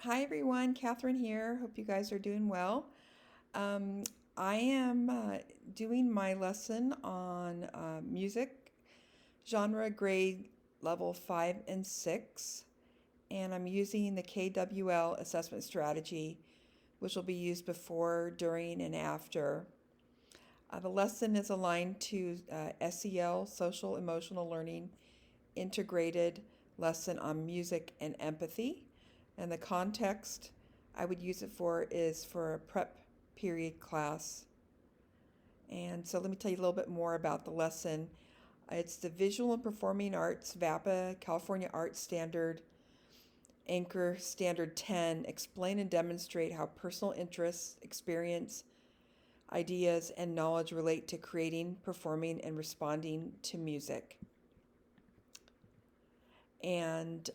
Hi everyone, Catherine here. Hope you guys are doing well. Um, I am doing my lesson on music genre grade level 5 and 6, and I'm using the KWL assessment strategy, which will be used before, during, and after. The lesson is aligned to SEL, Social Emotional Learning Integrated lesson on music and empathy. And the context I would use it for is for a prep period class. And so let me tell you a little bit more about the lesson. It's the Visual and Performing Arts VAPA California Arts Standard Anchor Standard 10. Explain and demonstrate how personal interests, experience, ideas, and knowledge relate to creating, performing, and responding to music. And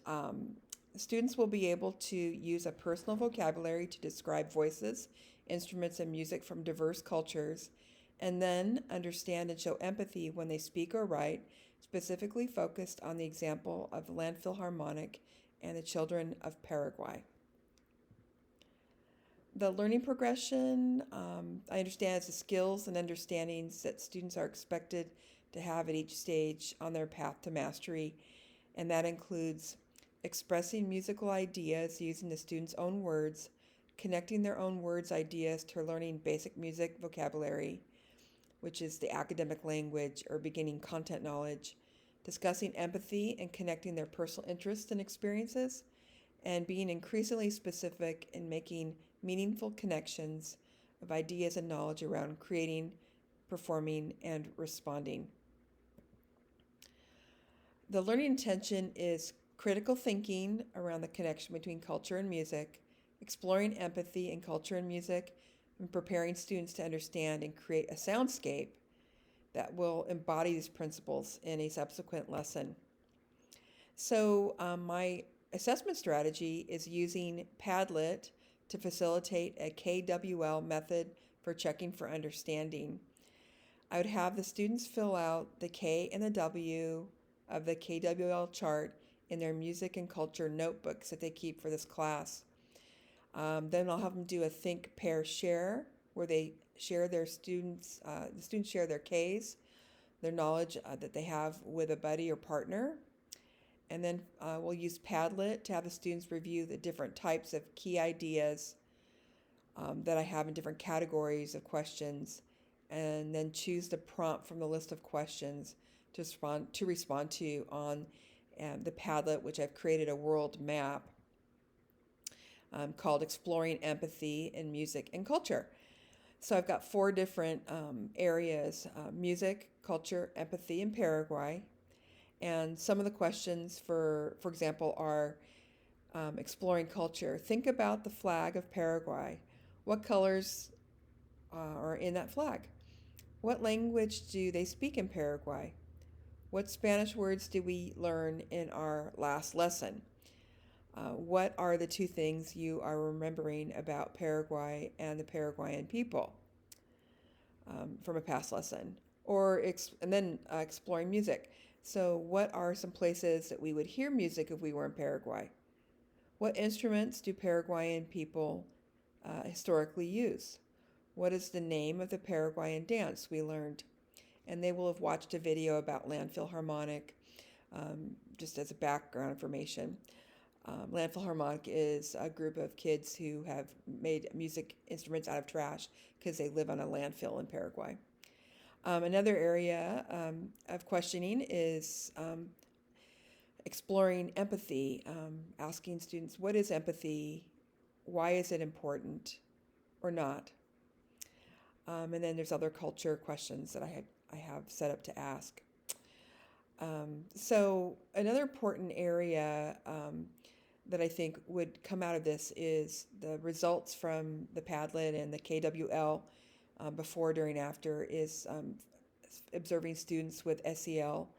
students will be able to use a personal vocabulary to describe voices, instruments, and music from diverse cultures, and then understand and show empathy when they speak or write, specifically focused on the example of the Land Philharmonic and the Children of Paraguay. The learning progression, I understand, is the skills and understandings that students are expected to have at each stage on their path to mastery, and that includes expressing musical ideas using the student's own words, connecting their own words ideas to learning basic music vocabulary, which is the academic language or beginning content knowledge, discussing empathy and connecting their personal interests and experiences, and being increasingly specific in making meaningful connections of ideas and knowledge around creating, performing, and responding. The learning intention is critical thinking around the connection between culture and music, exploring empathy in culture and music, and preparing students to understand and create a soundscape that will embody these principles in a subsequent lesson. So, my assessment strategy is using Padlet to facilitate a KWL method for checking for understanding. I would have the students fill out the K and the W of the KWL chart in their music and culture notebooks that they keep for this class. Then I'll have them do a think, pair, share, where they share their students, the students share their Ks, their knowledge that they have with a buddy or partner. And then we'll use Padlet to have the students review the different types of key ideas that I have in different categories of questions, and then choose the prompt from the list of questions to respond to on the Padlet, which I've created a world map called Exploring Empathy in Music and Culture. So I've got four different areas: music, culture, empathy, and Paraguay. And some of the questions, for example, are exploring culture. Think about the flag of Paraguay. What colors are in that flag? What language do they speak in Paraguay? What Spanish words did we learn in our last lesson? What are the two things you are remembering about Paraguay and the Paraguayan people from a past lesson? And then exploring music. So, what are some places that we would hear music if we were in Paraguay? What instruments do Paraguayan people historically use? What is the name of the Paraguayan dance we learned? And they will have watched a video about Land Philharmonic, just as a background information. Land Philharmonic is a group of kids who have made music instruments out of trash because they live on a landfill in Paraguay. Another area of questioning is exploring empathy, asking students, what is empathy? Why is it important or not? And then there's other culture questions that I have set up to ask. So another important area that I think would come out of this is the results from the Padlet and the KWL before, during, after is observing students with SEL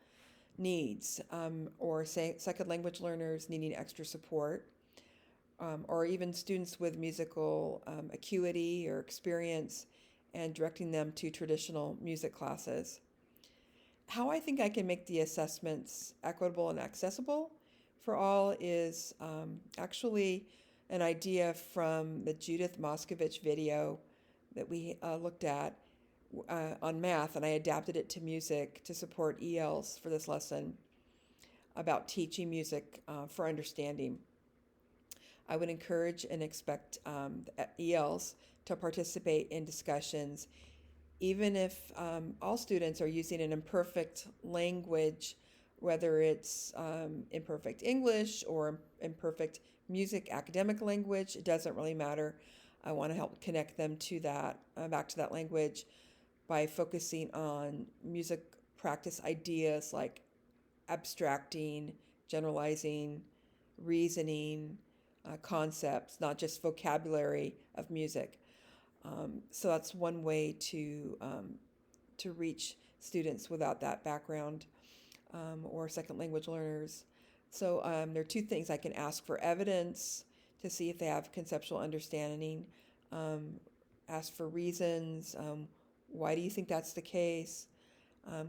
needs, or second language learners needing extra support, or even students with musical acuity or experience, and directing them to traditional music classes. How I think I can make the assessments equitable and accessible for all is actually an idea from the Judith Moskovich video that we looked at on math, and I adapted it to music to support ELs for this lesson about teaching music for understanding. I would encourage and expect ELs to participate in discussions, even if all students are using an imperfect language, whether it's imperfect English or imperfect music academic language. It doesn't really matter. I want to help connect them to that, back to that language, by focusing on music practice ideas like abstracting, generalizing, reasoning, concepts, not just vocabulary of music. So that's one way to reach students without that background, or second language learners. So there are two things. I can ask for evidence to see if they have conceptual understanding, ask for reasons. Why do you think that's the case?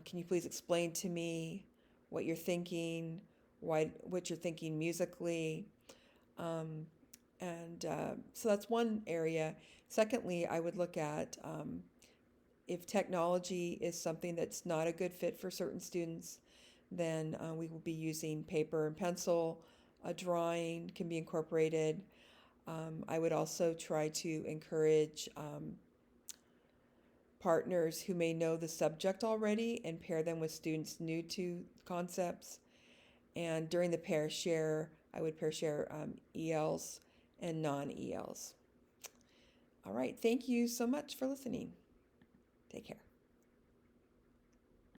Can you please explain to me what you're thinking, what you're thinking musically? So that's one area. Secondly, I would look at if technology is something that's not a good fit for certain students, then we will be using paper and pencil. A drawing can be incorporated. I would also try to encourage partners who may know the subject already and pair them with students new to concepts. And during the pair share, I would pair share ELs and non-ELs. All right, thank you so much for listening. Take care.